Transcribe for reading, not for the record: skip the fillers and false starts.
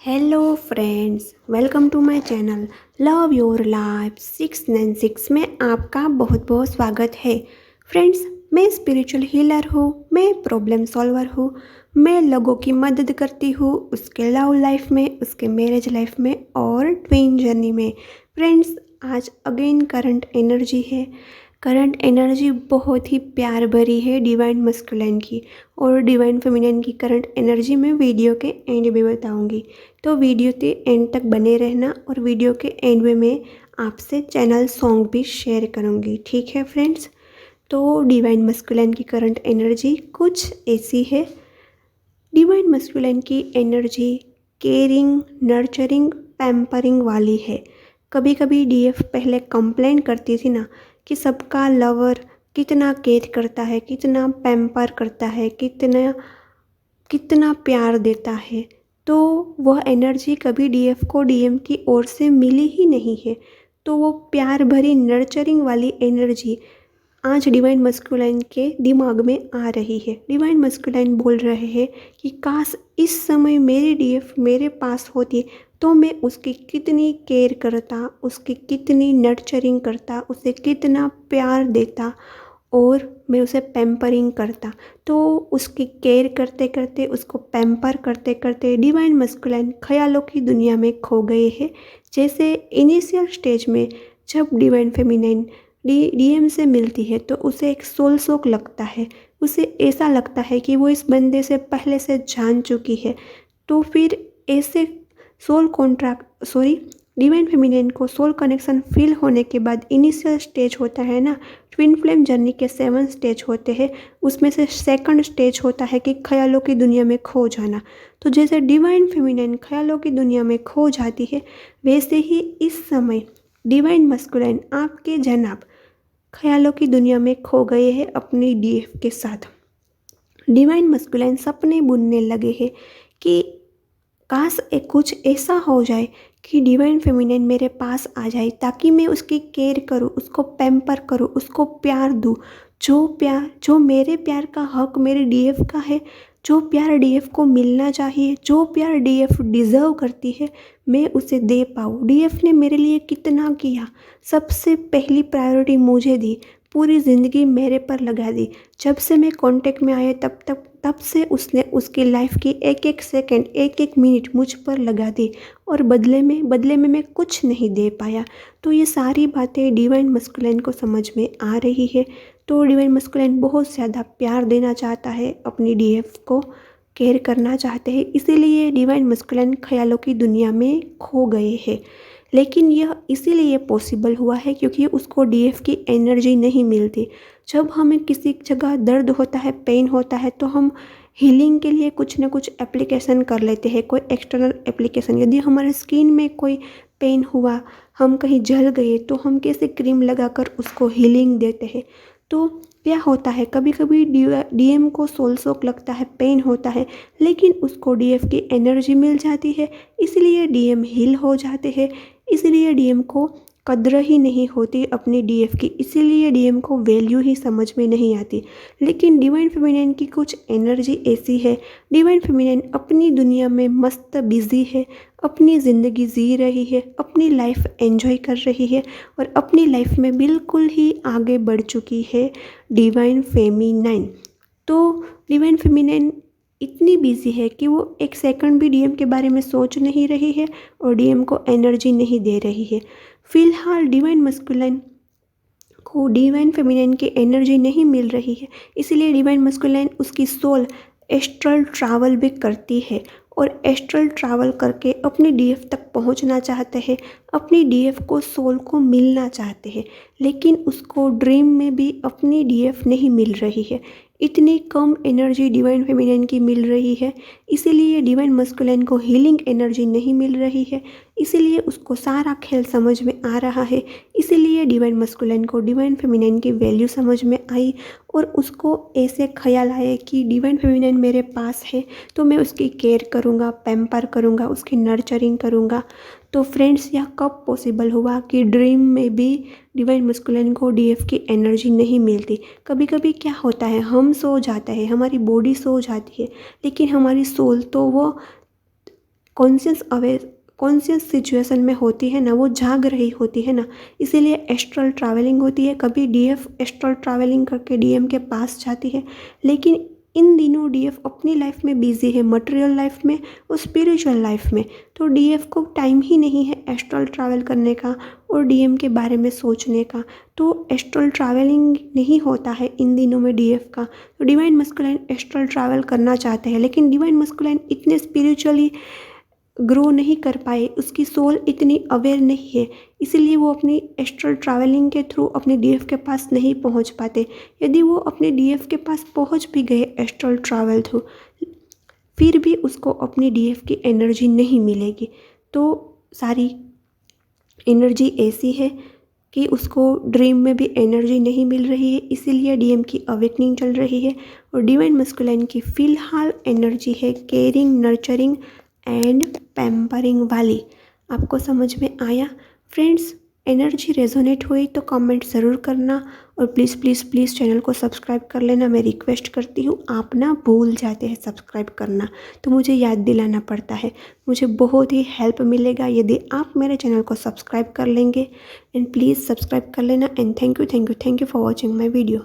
Hello friends, welcome to my channel love your life 696 में आपका बहुत बहुत स्वागत है। फ्रेंड्स, मैं स्पिरिचुअल हीलर हूँ, मैं प्रॉब्लम सॉल्वर हूँ, मैं लोगों की मदद करती हूँ उसके लव लाइफ में, उसके मैरिज लाइफ में और ट्विन जर्नी में। फ्रेंड्स, आज अगेन करंट एनर्जी है। करंट एनर्जी बहुत ही प्यार भरी है डिवाइन मस्कुलिन की और डिवाइन फेमिनिन की करंट एनर्जी मैं वीडियो के एंड में बताऊंगी। तो वीडियो के एंड तक बने रहना और वीडियो के एंड में मैं आपसे चैनल सॉन्ग भी शेयर करूंगी। ठीक है फ्रेंड्स? तो डिवाइन मस्कुलिन की करंट एनर्जी कुछ ऐसी है। डिवाइन मस्कुलिन की एनर्जी केयरिंग, नर्चरिंग, पैम्परिंग वाली है। कभी कभी डीएफ पहले कंप्लेन करती थी ना कि सबका लवर कितना केयर करता है, कितना पैम्पर करता है, कितना कितना प्यार देता है। तो वह एनर्जी कभी डीएफ को डीएम की ओर से मिली ही नहीं है। तो वो प्यार भरी नर्चरिंग वाली एनर्जी आज डिवाइन मस्कुलाइन के दिमाग में आ रही है। डिवाइन मस्कुलाइन बोल रहे हैं कि काश इस समय मेरी डीएफ मेरे पास होती तो मैं उसकी कितनी केयर करता, उसकी कितनी नर्चरिंग करता, उसे कितना प्यार देता और मैं उसे पैम्परिंग करता। तो उसकी केयर करते करते, उसको पैम्पर करते करते डिवाइन मस्कुलाइन ख्यालों की दुनिया में खो गए हैं। जैसे इनिशियल स्टेज में जब डिवाइन फेमिनाइन डीएम से मिलती है तो उसे एक सोल शॉक लगता है। उसे ऐसा लगता है कि वो इस बंदे से पहले से जान चुकी है। तो फिर ऐसे सोल कॉन्ट्रैक्ट डिवाइन फेमिनिन को सोल कनेक्शन फील होने के बाद इनिशियल स्टेज होता है ना, ट्विन फ्लेम जर्नी के 7 स्टेज होते हैं, उसमें से सेकंड स्टेज होता है कि ख्यालों की दुनिया में खो जाना। तो जैसे डिवाइन फेमिनिन ख्यालों की दुनिया में खो जाती है, वैसे ही इस समय डिवाइन मस्कुलाइन आपके जनाब ख्यालों की दुनिया में खो गए हैं अपनी डीएफ के साथ। डिवाइन मस्कुलाइन सपने बुनने लगे हैं कि काश एक कुछ ऐसा हो जाए कि डिवाइन फेमिनिन मेरे पास आ जाए ताकि मैं उसकी केयर करूँ, उसको पैम्पर करूँ, उसको प्यार दूँ। जो मेरे प्यार का हक मेरे डीएफ का है, जो प्यार डीएफ को मिलना चाहिए, जो प्यार डीएफ डिज़र्व करती है, मैं उसे दे पाऊँ। डीएफ ने मेरे लिए कितना किया, सबसे पहली प्रायोरिटी मुझे दी, पूरी ज़िंदगी मेरे पर लगा दी। जब से मैं कांटेक्ट में आया तब से उसने उसकी लाइफ की एक एक सेकंड, एक एक मिनट मुझ पर लगा दी और बदले में मैं कुछ नहीं दे पाया। तो ये सारी बातें डिवाइन मस्कुलाइन को समझ में आ रही है। तो डिवाइन मस्कुलाइन बहुत ज़्यादा प्यार देना चाहता है, अपनी डीएफ को केयर करना चाहते हैं, इसीलिए डिवाइन मस्कुलाइन ख्यालों की दुनिया में खो गए हैं। लेकिन यह इसीलिए पॉसिबल हुआ है क्योंकि उसको डीएफ की एनर्जी नहीं मिलती। जब हमें किसी जगह दर्द होता है, पेन होता है, तो हम हीलिंग के लिए कुछ ना कुछ एप्लीकेशन कर लेते हैं, कोई एक्सटर्नल एप्लीकेशन। यदि हमारे स्किन में कोई पेन हुआ, हम कहीं जल गए, तो हम कैसे क्रीम लगाकर उसको हीलिंग देते हैं। तो क्या होता है, कभी कभी डीएम को सोल शॉक लगता है, पेन होता है, लेकिन उसको डीएफ की एनर्जी मिल जाती है, इसलिए डीएम हील हो जाते हैं। इसलिए डीएम को कद्र ही नहीं होती अपनी डीएफ की, इसीलिए डीएम को वैल्यू ही समझ में नहीं आती। लेकिन डिवाइन फेमिनिन की कुछ एनर्जी ऐसी है, डिवाइन फेमिनिन अपनी दुनिया में मस्त बिजी है, अपनी ज़िंदगी जी रही है, अपनी लाइफ एंजॉय कर रही है और अपनी लाइफ में बिल्कुल ही आगे बढ़ चुकी है डिवाइन फेमिनिन। तो डिवाइन फेमिनिन इतनी बिजी है कि वो एक सेकंड भी डीएम के बारे में सोच नहीं रही है और डीएम को एनर्जी नहीं दे रही है। फिलहाल डिवाइन मस्कुलाइन को डिवाइन फेमिनिन की एनर्जी नहीं मिल रही है, इसलिए डिवाइन मस्कुलाइन उसकी सोल एस्ट्रल ट्रैवल भी करती है और एस्ट्रल ट्रैवल करके अपनी डीएफ तक पहुंचना चाहते हैं, अपनी डीएफ को सोल को मिलना चाहते हैं। लेकिन उसको ड्रीम में भी अपनी डीएफ नहीं मिल रही है, इतनी कम एनर्जी डिवाइन फेमिनिन की मिल रही है, इसीलिए डिवाइन मस्कुलाइन को हीलिंग एनर्जी नहीं मिल रही है, इसीलिए उसको सारा खेल समझ में आ रहा है। इसीलिए डिवाइन मस्कुलाइन को डिवाइन फेमिनिन की वैल्यू समझ में आई और उसको ऐसे ख्याल आए कि डिवाइन फेमिनिन मेरे पास है तो मैं उसकी केयर करूँगा, पैम्पर करूँगा, उसकी नर्चरिंग करूँगा। तो फ्रेंड्स, यह कब पॉसिबल हुआ कि ड्रीम में भी डिवाइन मस्कुलाइन को डीएफ की एनर्जी नहीं मिलती। कभी कभी क्या होता है, हम सो जाते हैं, हमारी बॉडी सो जाती है, लेकिन हमारी सोल तो वो कॉन्शियस सिचुएशन में होती है ना, वो जाग रही होती है ना, इसीलिए एस्ट्रल ट्रैवलिंग होती है। कभी डीएफ एस्ट्रल ट्रैवलिंग करके डीएम के पास जाती है, लेकिन इन दिनों डीएफ अपनी लाइफ में बिजी है, मटेरियल लाइफ में और स्पिरिचुअल लाइफ में। तो डीएफ को टाइम ही नहीं है एस्ट्रल ट्रैवल करने का और डीएम के बारे में सोचने का। तो एस्ट्रल ट्रैवलिंग नहीं होता है इन दिनों में डीएफ का। तो डिवाइन मस्कुलाइन एस्ट्रल ट्रैवल करना चाहते हैं, लेकिन डिवाइन मस्कुलाइन इतने स्पिरिचुअली ग्रो नहीं कर पाए, उसकी सोल इतनी अवेयर नहीं है, इसीलिए वो अपनी एस्ट्रल ट्रैवलिंग के थ्रू अपने डीएफ के पास नहीं पहुंच पाते। यदि वो अपने डीएफ के पास पहुंच भी गए एस्ट्रल ट्रैवल थ्रू, फिर भी उसको अपनी डीएफ की एनर्जी नहीं मिलेगी। तो सारी एनर्जी ऐसी है कि उसको ड्रीम में भी एनर्जी नहीं मिल रही है, इसीलिए डीएम की अवेकनिंग चल रही है। और डिवाइन मस्कुलाइन की फ़िलहाल एनर्जी है केयरिंग, नर्चरिंग एंड पैम्परिंग वाली। आपको समझ में आया फ्रेंड्स? एनर्जी रेजोनेट हुई तो कमेंट ज़रूर करना, और प्लीज़ प्लीज़ प्लीज़ चैनल को सब्सक्राइब कर लेना। मैं रिक्वेस्ट करती हूँ, आप ना भूल जाते हैं सब्सक्राइब करना, तो मुझे याद दिलाना पड़ता है। मुझे बहुत ही हेल्प मिलेगा यदि आप मेरे चैनल को सब्सक्राइब कर लेंगे। एंड प्लीज़ सब्सक्राइब कर लेना। And thank you for watching my video.